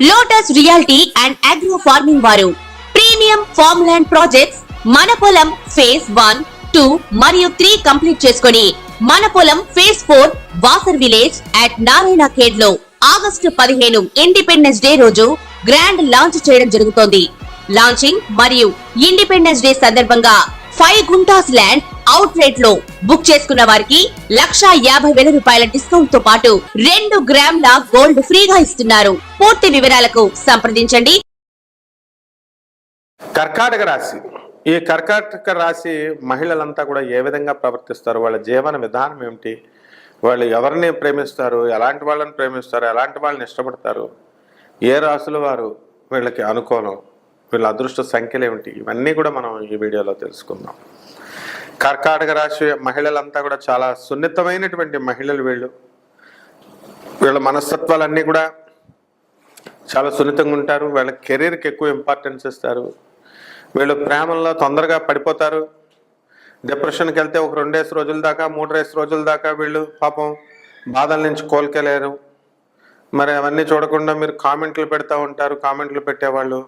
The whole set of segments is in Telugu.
Lotus reality and agro farming వారు ప్రీమియం ఫార్మ్ ల్యాండ్ ప్రాజెక్ట్స్ మన పొలం ఫేజ్ 1, 2 మరియు 3 కంప్లీట్ చేసుకొని మన పొలం phase 4 Wasar village at Narayana Khed లో ఆగస్టు 15 ఇండిపెండెన్స్ డే రోజు గ్రాండ్ లాంచ్ చేయడం జరుగుతోంది. లాంచింగ్ మరియు ఇండిపెండెన్స్ డే సందర్భంగా 5 గుంటాస్ ల్యాండ్ అవుట్ రేట్ లో బుక్ చేసుకున్న వారికి 1,50,000 రూపాయల డిస్కౌంట్ తో పాటు 2 గ్రాముల గోల్డ్ ఫ్రీగా ఇస్తున్నారు. పూర్తి వివరాలకు సంప్రదించండి. కర్కాటక రాశి. ఈ కర్కాటక రాశి మహిళలంతా కూడా ఏ విధంగా ప్రవర్తిస్తారు, వాళ్ళ జీవన విధానం ఏమిటి, వాళ్ళు ఎవరిని ప్రేమిస్తారు, ఎలాంటి వాళ్ళని ప్రేమిస్తారు, ఎలాంటి వాళ్ళని ఇష్టపడతారు, ఏ రాశుల వారు వీళ్ళకి అనుకూలం, వీళ్ళ అదృష్ట సంఖ్యలు ఏమిటి, ఇవన్నీ కూడా మనం ఈ వీడియోలో తెలుసుకుందాం. కర్కాటక రాశి మహిళలంతా కూడా చాలా సున్నితమైనటువంటి మహిళలు. వీళ్ళ మనస్తత్వాలన్నీ కూడా చాలా సున్నితంగా ఉంటారు. వీళ్ళ కెరీర్కి ఎక్కువ ఇంపార్టెన్స్ ఇస్తారు. వీళ్ళు ప్రేమల్లో తొందరగా పడిపోతారు. డిప్రెషన్కి వెళ్తే ఒక 2 రోజుల దాకా 3 రోజుల దాకా వీళ్ళు పాపం బాధల నుంచి కోలుకోలేరు. మరి అవన్నీ చూడకుండా మీరు కామెంట్లు పెడతా ఉంటారు. కామెంట్లు పెట్టేవాళ్ళు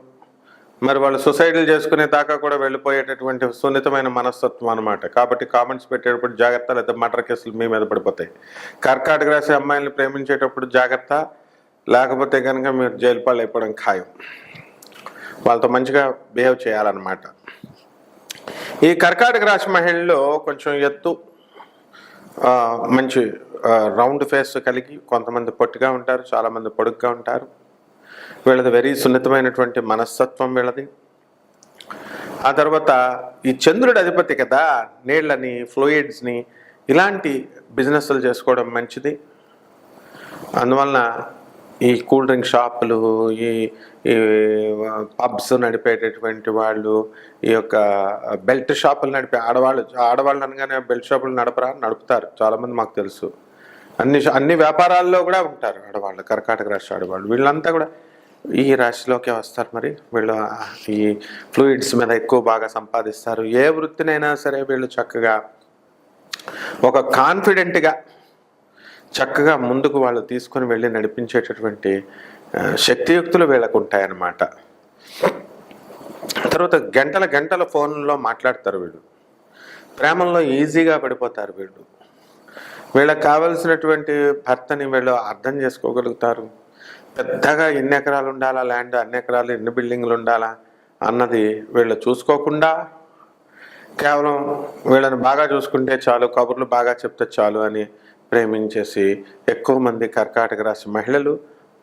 మరి వాళ్ళు సూసైడ్లు చేసుకునే దాకా కూడా వెళ్ళిపోయేటటువంటి సున్నితమైన మనస్తత్వం అనమాట. కాబట్టి కామెంట్స్ పెట్టేటప్పుడు జాగ్రత్త, లేదా మర్డర్ కేసులు మీ మీద పడిపోతాయి. కర్కాటక రాశి అమ్మాయిల్ని ప్రేమించేటప్పుడు జాగ్రత్త, లేకపోతే కనుక మీరు జైలు పాలు అయిపోవడం ఖాయం. వాళ్ళతో మంచిగా బిహేవ్ చేయాలన్నమాట. ఈ కర్కాటక రాశి మహిళల్లో కొంచెం ఎత్తు, మంచి రౌండ్ ఫేస్ కలిగి, కొంతమంది పొట్టిగా ఉంటారు, చాలామంది పొడుగ్గా ఉంటారు. వీళ్ళది వెరీ సున్నితమైనటువంటి మనస్తత్వం వీళ్ళది. ఆ తర్వాత ఈ చంద్రుడి అధిపతి కదా, నీళ్ళని, ఫ్లూయిడ్స్ని, ఇలాంటి బిజినెస్లు చేసుకోవడం మంచిది. అందువలన ఈ కూల్ డ్రింక్ షాపులు, ఈ పబ్స్ నడిపేటటువంటి వాళ్ళు, ఈ యొక్క బెల్ట్ షాపులు నడిపే ఆడవాళ్ళు అనగానే బెల్ట్ షాపులు నడుపుతారు చాలామంది, మాకు తెలుసు. అన్ని వ్యాపారాల్లో కూడా ఉంటారు ఆడవాళ్ళు, కర్కాటక రాశి ఆడవాళ్ళు. వీళ్ళంతా కూడా ఈ రాశిలోకే వస్తారు. మరి వీళ్ళు ఈ ఫ్లూయిడ్స్ మీద ఎక్కువ బాగా సంపాదిస్తారు. ఏ వృత్తినైనా సరే వీళ్ళు చక్కగా ఒక కాన్ఫిడెంట్గా చక్కగా ముందుకు వాళ్ళు తీసుకొని వెళ్ళి నడిపించేటటువంటి శక్తియుక్తులు వీళ్ళకు ఉంటాయన్నమాట. తర్వాత గంటల ఫోన్లో మాట్లాడతారు వీళ్ళు. ప్రేమల్లో ఈజీగా పడిపోతారు వీళ్ళు. వీళ్ళకి కావలసినటువంటి భర్తని వీళ్ళు అర్థం చేసుకోగలుగుతారు. పెద్దగా ఎన్ని ఎకరాలు ఉండాలా ల్యాండ్, అన్ని ఎకరాలు ఎన్ని బిల్డింగ్లు ఉండాలా అన్నది వీళ్ళు చూసుకోకుండా కేవలం వీళ్ళని బాగా చూసుకుంటే చాలు, కబుర్లు బాగా చెప్తే చాలు అని ప్రేమించేసి ఎక్కువ మంది కర్కాటక రాశి మహిళలు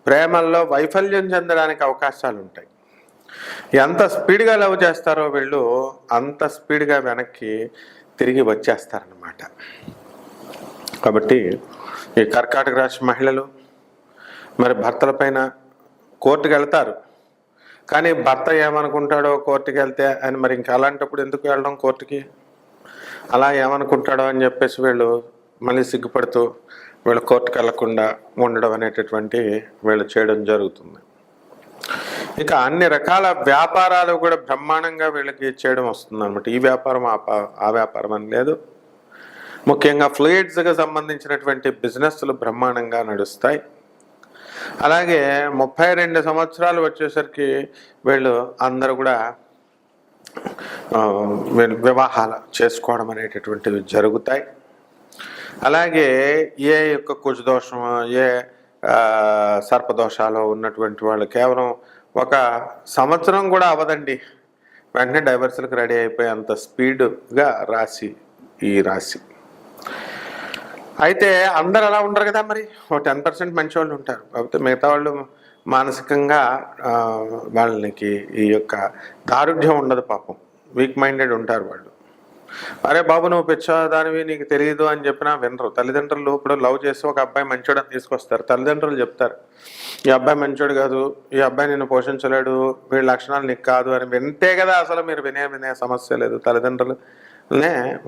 ప్రేమల్లో వైఫల్యం చెందడానికి అవకాశాలు ఉంటాయి. ఎంత స్పీడ్గా లవ్ చేస్తారో వీళ్ళు అంత స్పీడ్గా వెనక్కి తిరిగి వచ్చేస్తారన్నమాట. కాబట్టి ఈ కర్కాటక రాశి మహిళలు మరి భర్తల పైన కోర్టుకు వెళ్తారు. కానీ భర్త ఏమనుకుంటాడో కోర్టుకి వెళ్తే అని, మరి ఇంకా అలాంటప్పుడు ఎందుకు వెళ్ళడం కోర్టుకి, అలా ఏమనుకుంటాడో అని చెప్పేసి వీళ్ళు మళ్ళీ సిగ్గుపడుతూ వీళ్ళు కోర్టుకు వెళ్లకుండా ఉండడం అనేటటువంటి వీళ్ళు చేయడం జరుగుతుంది. ఇక అన్ని రకాల వ్యాపారాలు కూడా బ్రహ్మాండంగా వీళ్ళకి చేయడం వస్తుంది అనమాట. ఈ వ్యాపారం ఆ వ్యాపారం అని లేదు. ముఖ్యంగా ఫ్లూయిడ్స్కి సంబంధించినటువంటి బిజినెస్లు బ్రహ్మాండంగా నడుస్తాయి. అలాగే 32 సంవత్సరాలు వచ్చేసరికి వీళ్ళు అందరూ కూడా వివాహాలు చేసుకోవడం అనేటటువంటివి జరుగుతాయి. అలాగే ఏ యొక్క కుజదోషం, ఏ సర్పదోషాలు ఉన్నటువంటి వాళ్ళు కేవలం 1 సంవత్సరం కూడా అవదండి, వెంటనే డైవర్సులకు రెడీ అయిపోయి అంత స్పీడ్గా ఈ రాశి. అయితే అందరు అలా ఉండరు కదా, మరి 10% మంచి వాళ్ళు ఉంటారు. కాకపోతే మిగతా వాళ్ళు మానసికంగా వాళ్ళకి ఈ యొక్క దారుఢ్యం ఉండదు, పాపం వీక్ మైండెడ్ ఉంటారు వాళ్ళు. అరే బాబు నువ్వు పిచ్చదానివి, నీకు తెలియదు అని చెప్పినా వినరు. తల్లిదండ్రులు ఇప్పుడు లవ్ చేసి ఒక అబ్బాయి మంచోడని తీసుకొస్తారు. తల్లిదండ్రులు చెప్తారు, ఈ అబ్బాయి మంచోడు కాదు, ఈ అబ్బాయి నిన్ను పోషించలేడు, వీళ్ళ లక్షణాలు నీకు కాదు అని వింటే కదా అసలు మీరు వినే సమస్య లేదు. తల్లిదండ్రులు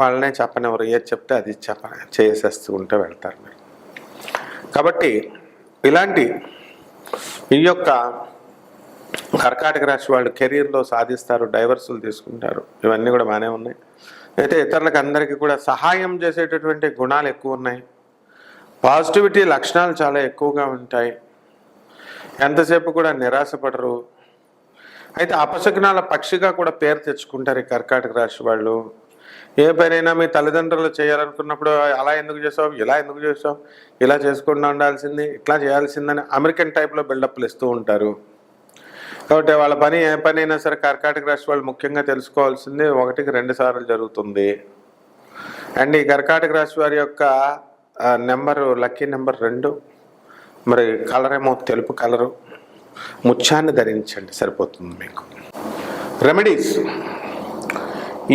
వాళ్ళనే చెప్పనివ్వరు, ఏది చెప్తే అది చేసేస్తూ ఉంటే వెళ్తారు మీరు. కాబట్టి ఇలాంటి ఈ యొక్క కర్కాటక రాశి వాళ్ళు కెరీర్లో సాధిస్తారు, డైవర్సులు తీసుకుంటారు, ఇవన్నీ కూడా బాగానే ఉన్నాయి. అయితే ఇతరులకు అందరికీ కూడా సహాయం చేసేటటువంటి గుణాలు ఎక్కువ ఉన్నాయి. పాజిటివిటీ లక్షణాలు చాలా ఎక్కువగా ఉంటాయి. ఎంతసేపు కూడా నిరాశపడరు. అయితే అపశకునాల పక్షిగా కూడా పేరు తెచ్చుకుంటారు ఈ కర్కాటక రాశి వాళ్ళు. ఏ పనైనా మీ తల్లిదండ్రులు చేయాలనుకున్నప్పుడు అలా ఎందుకు చేసావు, ఇలా ఎందుకు చేసావు, ఇలా చేసుకుండా ఉండాల్సింది, ఇట్లా చేయాల్సిందని అమెరికన్ టైప్లో బిల్డప్లు ఇస్తూ ఉంటారు. కాబట్టి వాళ్ళ పని ఏ పని అయినా సరే కర్కాటక రాశి వాళ్ళు ముఖ్యంగా తెలుసుకోవాల్సింది 1కి 2 సార్లు జరుగుతుంది. అండ్ ఈ కర్కాటక రాశి వారి యొక్క నెంబరు లక్కీ నెంబర్ 2. మరి కలర్ ఏమో తెలుపు కలరు. ముత్యాన్ని ధరించండి, సరిపోతుంది మీకు. రెమెడీస్.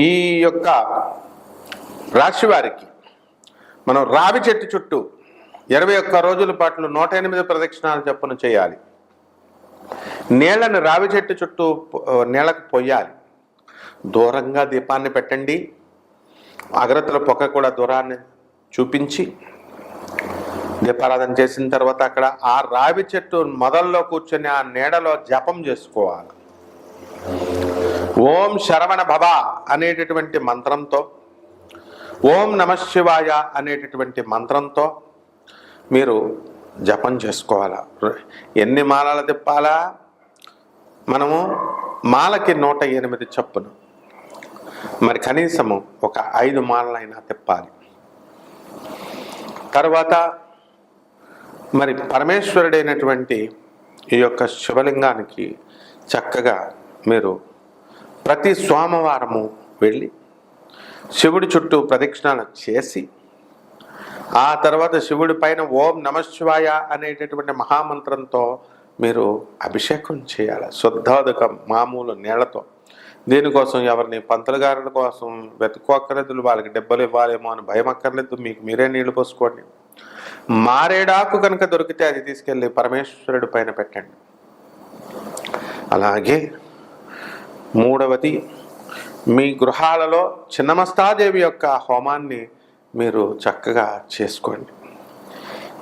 ఈ యొక్క రాశి వారికి మనం రావి చెట్టు చుట్టూ 21 రోజుల పాటు 108 ప్రదక్షిణాలు చొప్పున చేయాలి. నీళ్లను రావి చెట్టు చుట్టూ నీళ్లకు పొయ్యాలి. దూరంగా దీపాన్ని పెట్టండి. అగరత్తుల పొగ కూడా దూరాన్ని చూపించి దీపారాధన చేసిన తర్వాత అక్కడ ఆ రావి చెట్టు మొదల్లో కూర్చొని ఆ నీడలో జపం చేసుకోవాలి. ఓం శరవణ భవ అనేటటువంటి మంత్రంతో, ఓం నమఃశివాయ అనేటటువంటి మంత్రంతో మీరు జపం చేసుకోవాలా. ఎన్ని మాలలు తిప్పాలా? మనము మాలకి 108 చొప్పున, మరి కనీసము ఒక 5 మాలలైనా తిప్పాలి. తర్వాత మరి పరమేశ్వరుడైనటువంటి ఈ యొక్క శివలింగానికి చక్కగా మీరు ప్రతి సోమవారము వెళ్ళి శివుడి చుట్టూ ప్రదక్షిణాలు చేసి ఆ తర్వాత శివుడి పైన ఓం నమఃశివాయ అనేటటువంటి మహామంత్రంతో మీరు అభిషేకం చేయాలి. శుద్ధోదకం మామూలు నీళ్లతో. దీనికోసం ఎవరిని పంతులు గారుల కోసం వెతుక్కోక్కర్లేదు, వాళ్ళకి డబ్బులు ఇవ్వాలేమో అని భయం అక్కర్లేదు. మీకు మీరే నీళ్లు పోసుకోండి. మారేడాకు కనుక దొరికితే అది తీసుకెళ్ళి పరమేశ్వరుడి పైన పెట్టండి. అలాగే 3వది, మీ గృహాలలో చిన్నమస్తాదేవి యొక్క హోమాన్ని మీరు చక్కగా చేసుకోండి.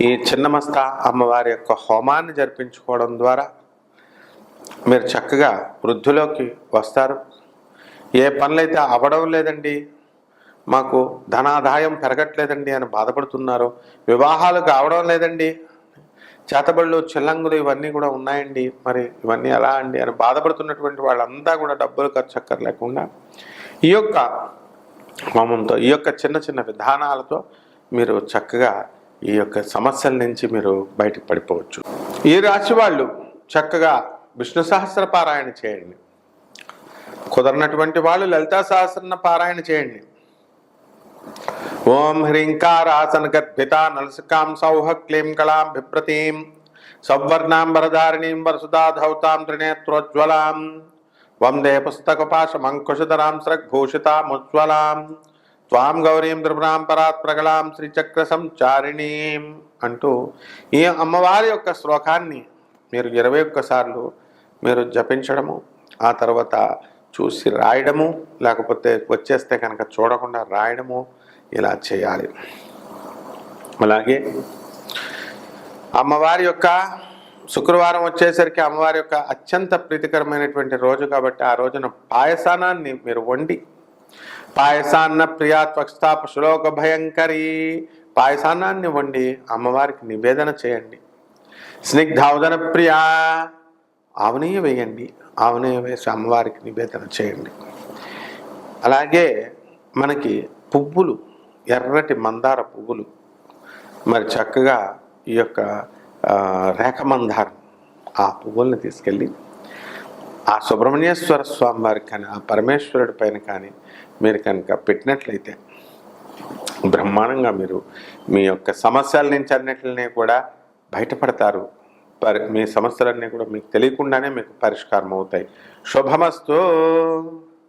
ఈ చిన్నమస్తా అమ్మవారి యొక్క హోమాన్ని జరిపించుకోవడం ద్వారా మీరు చక్కగా వృద్ధిలోకి వస్తారు. ఏ పనులైతే అవ్వడం లేదండి, మాకు ధనాదాయం పెరగట్లేదండి అని బాధపడుతున్నారు, వివాహాలు కావడం లేదండి, చేతబళ్ళు చిల్లంగులు ఇవన్నీ కూడా ఉన్నాయండి, మరి ఇవన్నీ ఎలా అండి అని బాధపడుతున్నటువంటి వాళ్ళంతా కూడా డబ్బులు ఖర్చు అక్కర్లేకుండా ఈ యొక్క హోమంతో, ఈ యొక్క చిన్న చిన్న విధానాలతో మీరు చక్కగా ఈ యొక్క సమస్యల నుంచి మీరు బయటకు పడిపోవచ్చు. ఈ రాశి వాళ్ళు చక్కగా విష్ణు సహస్ర పారాయణ చేయండి. కుదరనటువంటి వాళ్ళు లలితా సహస్రన పారాయణ చేయండి. ఓం హ్రీంకారాసన గద్భిత నలసికాం సౌహ క్లీం కళాం బిభ్రతీం సౌవర్ణాం వరదారిణీం వరసుధాధౌతాం త్రినేత్రోజ్వలాం వందే పుస్తకపాశమంకుశధరాం స్రగ్భూషితాముజ్వలాం త్వాం గౌరీం త్రిపురాం పరాత్ ప్రగళాం శ్రీచక్ర సంచారిణీం అంటూ ఈ అమ్మవారి యొక్క శ్లోకాన్ని మీరు 21 సార్లు మీరు జపించడము, ఆ తర్వాత చూసి రాయడము, లేకపోతే వచ్చేస్తే కనుక చూడకుండా రాయడము, ఇలా చేయాలి. అలాగే అమ్మవారి యొక్క శుక్రవారం వచ్చేసరికి అమ్మవారి యొక్క అత్యంత ప్రీతికరమైనటువంటి రోజు కాబట్టి ఆ రోజున పాయసానాన్ని మీరు వండి, పాయసాన్న ప్రియా త్వక్స్థాప శ్లోక భయంకరీ, పాయసాన్నాన్ని వండి అమ్మవారికి నివేదన చేయండి. స్నిగ్ధావదన ప్రియా, ఆవునేయ వేయండి, ఆవునేయ వేసి అమ్మవారికి నివేదన చేయండి. అలాగే మనకి పువ్వులు, ఎర్రటి మందార పువ్వులు, మరి చక్కగా ఈ యొక్క రేఖమందారం, ఆ పువ్వుల్ని తీసుకెళ్ళి ఆ సుబ్రహ్మణ్యేశ్వర స్వామి వారికి కానీ ఆ పరమేశ్వరుడి పైన కానీ మీరు కనుక పెట్టినట్లయితే బ్రహ్మాండంగా మీరు మీ యొక్క సమస్యల నుంచి అన్నిటిని కూడా బయటపడతారు. మీ సమస్యలన్నీ కూడా మీకు తెలియకుండానే మీకు పరిష్కారం అవుతాయి. శుభమస్తు.